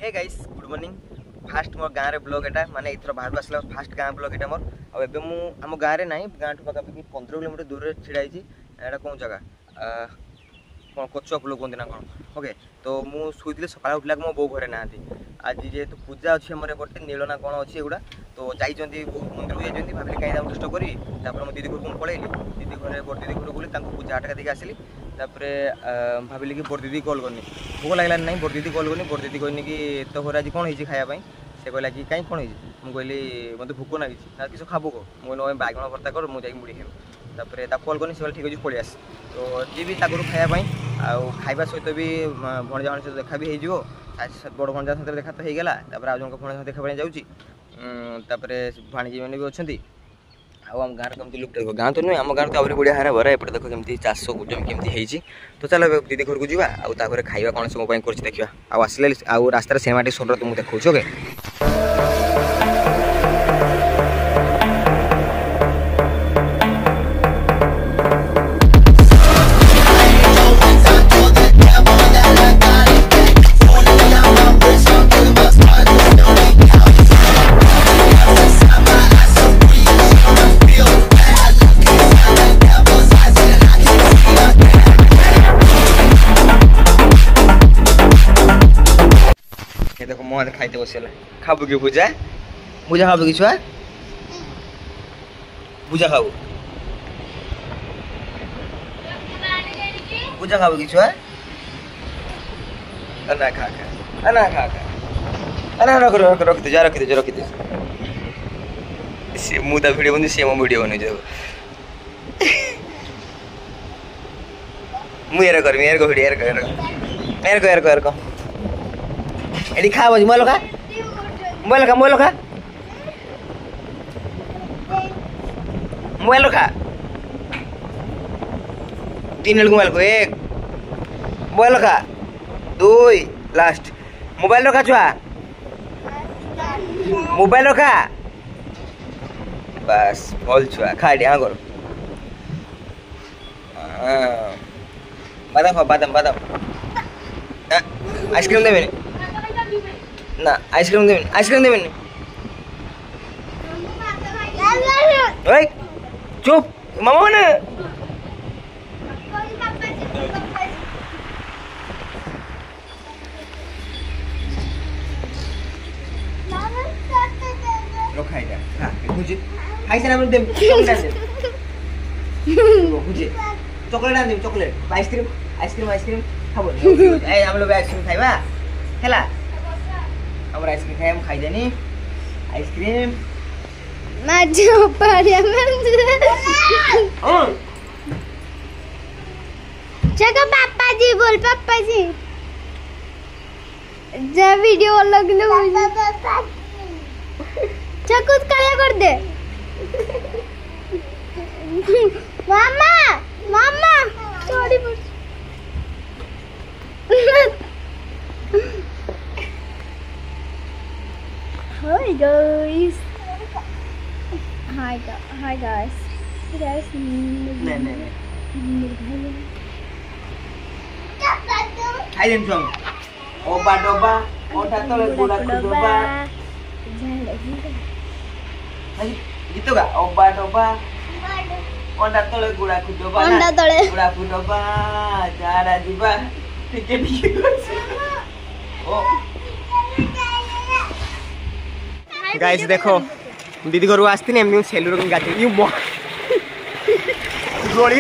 हे guys good morning fast मोर गाँव में ब्लॉग एटा माने इथर बाहर आसला फास्ट गाँव ब्लॉग एटा मोर अब एबे मु हम गाँव में नहीं गाँव ठू पाखापाखि 15 किलोमीटर दूर छिड़ा एटा कौन जगह कौन कच्चा फुल कहते ना कौन ओके तो मु शुई सकाल उठला मो बो घरे ना आज जेहेतु पूजा अच्छी आम एपटे नील ना कौन अच्छी एगुड़ा तो जाइए मंदिर को जाइए भाविली कहीं डिस्टर्ब करी मो दीदी घर को पलैली दीदी घर बड़ दीदी घर गली पूजा आटका देखिए आसली भाविली कि बड़ दीदी कल करनी भोक लगला ना बड़ दीदी कल करनी बड़ दीदी कहनी कि तो घर आज कौन होती खायापाई से कहला कि कहीं कौन होती मुझे कहली मत भोक ना किसी खाबू कह मुझे बागण भर्ता कर मुझे मुड़ी खाइबी कल करनी से ठीक अच्छे पलि आस तो जी भी ताकू खायापाई खाइबा सहित भी भणजा सहित देखा भी हो बड़ भणजा सहित देखा तो होगा आज जन भणजा देखा जाऊँगी भाणीजी मैंने भी अच्छा आम गाँव कमी लुक देख गाँव तो नुहे आम गाँव तो आहरी बढ़िया हारा भरा एपटे देख केमती चाष जमी केमती तो चल दीदी घर को जावा खाଇବା कौन से मो कर देखा आसले रास्तार सेमाटी सोलर तुमको देखा ओके देखो मोह खाइते बसला खाबू कि पूजा पूजा खाबू कि छुआ पूजा खाबू पूजा खाबू कि छुआ ना खा खा ना खा खा ना रख रख रख दे जा रख दे से मुदा वीडियो बन से मो वीडियो बन जाओ मु यार कर मेरे को वीडियो यार को एडी खा बज मोबाइल खा मोबाइल खा 3 मिनट मोबाइल को 1 मोबाइल खा 2 लास्ट मोबाइल रखा छुआ मोबाइल रखा बस भल छुआ खा हाँ कर बादाम खा बादाम आइसक्रीम देवे ना आइसक्रीम देवे ओए चुप मामा ने लो खाई जा हां मुझे खाई से ना दे चॉकलेट दे चॉकलेट आइसक्रीम खाबो ए हम लोग आइसक्रीम खाइबा हेला हम आइसक्रीम खाए हम खाई देनी आइसक्रीम माझो पाड़िया जगह पापा जी बोल पापा जी जब वीडियो अलग कुछ काला कर दे मामा मामा sorry Hi guys. Hi guys. नहीं खाई देम छम ओबा डोबा ओटा तले गुड़ा खुडोबा गीतगा ओबा डोबा ओटा तले गुड़ा खुडोबा ओटा तले गुड़ा खुडोबा जारा जीवा ठीक ओ गाइस देखो दीदी घर आसती एमती सेलुर गाड़ी यू गोली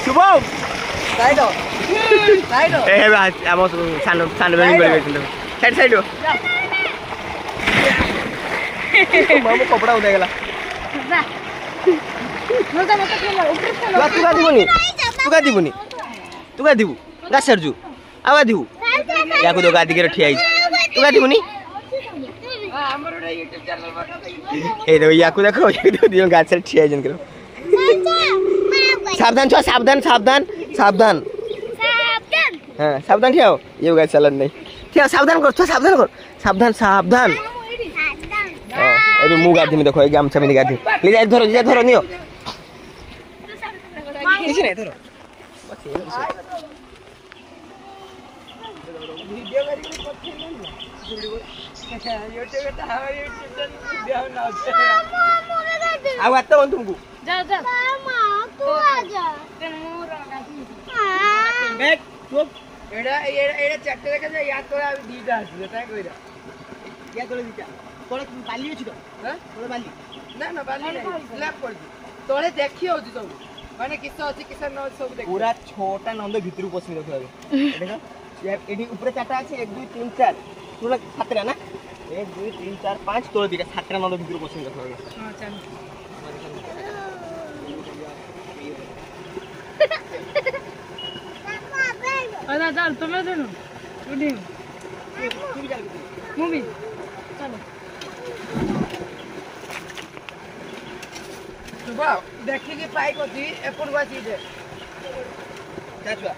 शुभम साइड ए हम सान सान बेली गली साइड मामू कपड़ा उदय गला तू का दीबू गासरजू आवा दीबू या को दो गादी के ठिया तू का दीबूनी ए दो या को देखो ये दो दियो गाछ से ठिया जन करो सावधान छो सावधान हां सावधान ठियाओ ये गाछ चलन नहीं ठिया सावधान कर सावधान हां ए मु गाधी में देखो ए गामछा में गाधी ले जा धरो नियो किसी नहीं धरो बस यूट्यूब तो हमारे यूट्यूब चैनल देव ना ଆଉ ଆତ ବନ୍ଧୁ ତୁମକୁ जा जा मामा तू आजा तेन मोर बैठ चुप एडा एडा चट्टे देखा जा या तो अब दीटा आसी ता कइरा क्या तोले दिटा तोले बाली अछि तो हां तोले बाली ना ना बाली नहीं स्लैब पड़ तोले देखि होची सब माने किस अछि किस न सब देख पूरा छोटा नंद भितरु पसि देखो देखो एडी ऊपर चारटा अछि 1 2 3 4 तोले सातरा ना 1 2 3 4 5 तोले दिटा सातरा नंद भितरु पसि देखो हां चल अरे चल तुम्हें देनो उठी मूवी चलो सुबह देखी कि पाइक होती एपुर बा चीज है चाचुआ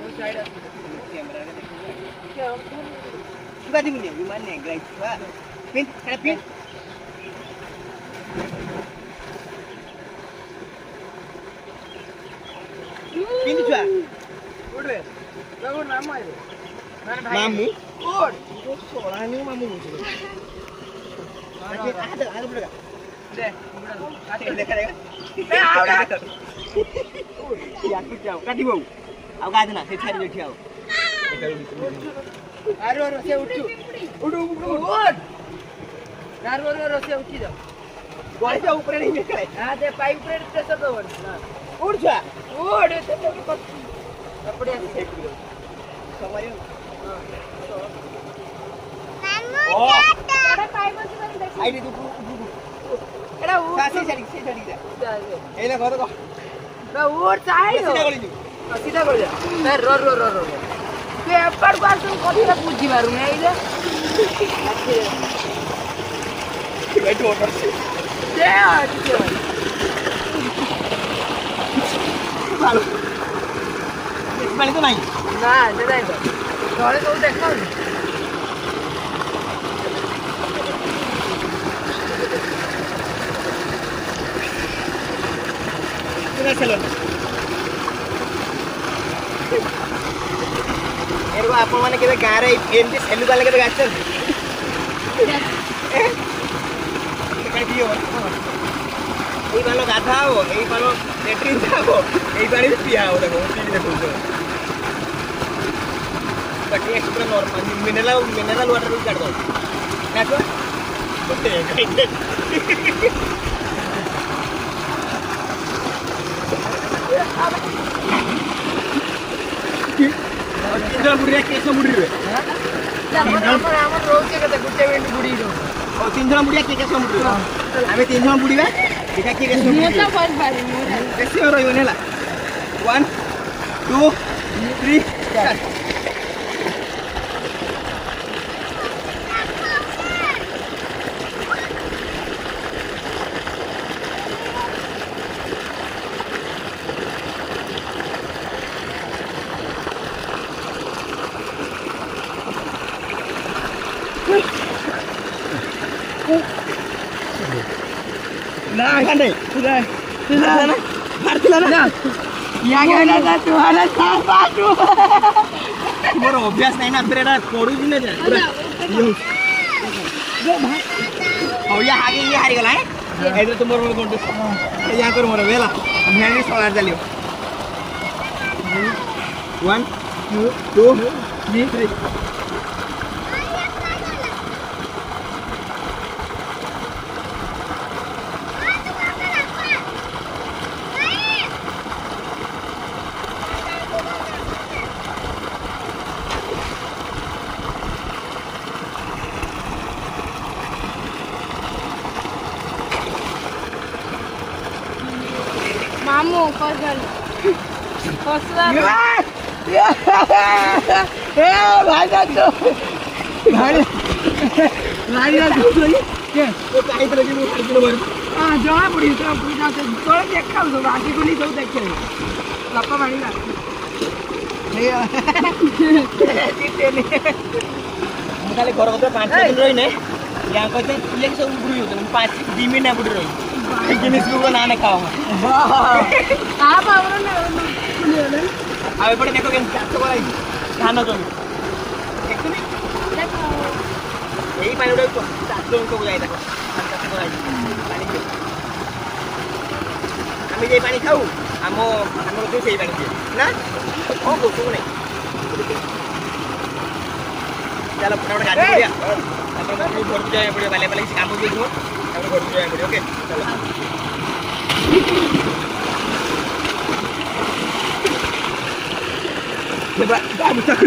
वो साइड कैमरा के देखो सुगा दिमुनी विमान ने गाइस बा पिन kada पिन पिन छुआ उड़ रे लगो नाम आइबो माने भाई मामू उड़ तो सोला नहीं मामू बोल आधा आधा पड़ेगा दे आते देखा देगा मैं आवड़ा या कुछ जाओ काटी बाबू आउ गाद ना से छाड़ी बैठी आओ आरो रो से उठू उड़ उड़ नारो रो से उठी जाओ गोले से ऊपर नहीं निकले हां दे पाइप ऊपर प्रेशर दो उड़ जा उड़ ते तो कपड़े से हमारे मामू बड़ा पाइप से बन देख साइड दे एड़ा उड़ से छाड़ी जा ए ले घर को ना उड़ साइड सीधा गली सीधा कर जा मैं रो रो रो रो के एपर बार तुम कथि ला पूछी मारू नहीं रे बैठ मोटर से दे अच्छा भालो इस बार तो नहीं ना दे दे घरे तो देखा कितना चलो एरको आपण माने केबे गारे एमटी सेलु वाले केबे गाचल काय दियो এই বালো গাধাও এই বালো লেট্রিন যাবো এই পানি পিয়াও দেখো টিভি দেখো বাকি এক্সট্রা নরমাল মিনারেল ওয়াটার भी काट दो দেখো तीन बुढ़ी कैसे बुढ़ी रे আমার রোজ থেকে গুটে মিনিট বুড়ি রো और तीन जन बुढ़िया के कैसे बुढ़ी हमें तीन जन बुढ़ी देखा के कैसे बुढ़ी মোটা বল পারি মোটা कैसे हो रही है 1 2 3 4 ना खाने तुझा ना भारतीला ना या गेला ना तुम्हाला साफ पाठू मोर अभ्यास नहीं ना फिर पड़ू भी ना जा पूरा हो या आगे ये हारी गला है इधर तो मोर कोंटू या कर मोर वेला मैंने सवार चलियो 1 2 3 मामू फसल फसल भाई ना तो भाई ना तो के तो काई तरह की मोटर किलो भर हां जणा पड़ी तो पूजा से तोड़ देखा तो आगे को नहीं तो देखे लपा मारी ना ମୁଁ ଖାଲି ଘର କଥା 5 ଦିନ ରହି ନେ या कहते ये सब बुढ़ी होते 5 2 महीना बुढ़ी रही जिनिस को ना ने खाओ आप आवरो ने आ एपटे देखो केन चाष कराई धान जमी देखुनी देखो एई पानी उड़ा चादों को बुझाई देखो पानी पियो आम जे पानी खाऊ आम आम तू से पानी पिए ना कौन बोलू नहीं चलो फटाफट गाड़ी बढ़िया घर को जाए पड़े बाले बाले काम भी घर को जाए पड़े ओके चलो बाबू तक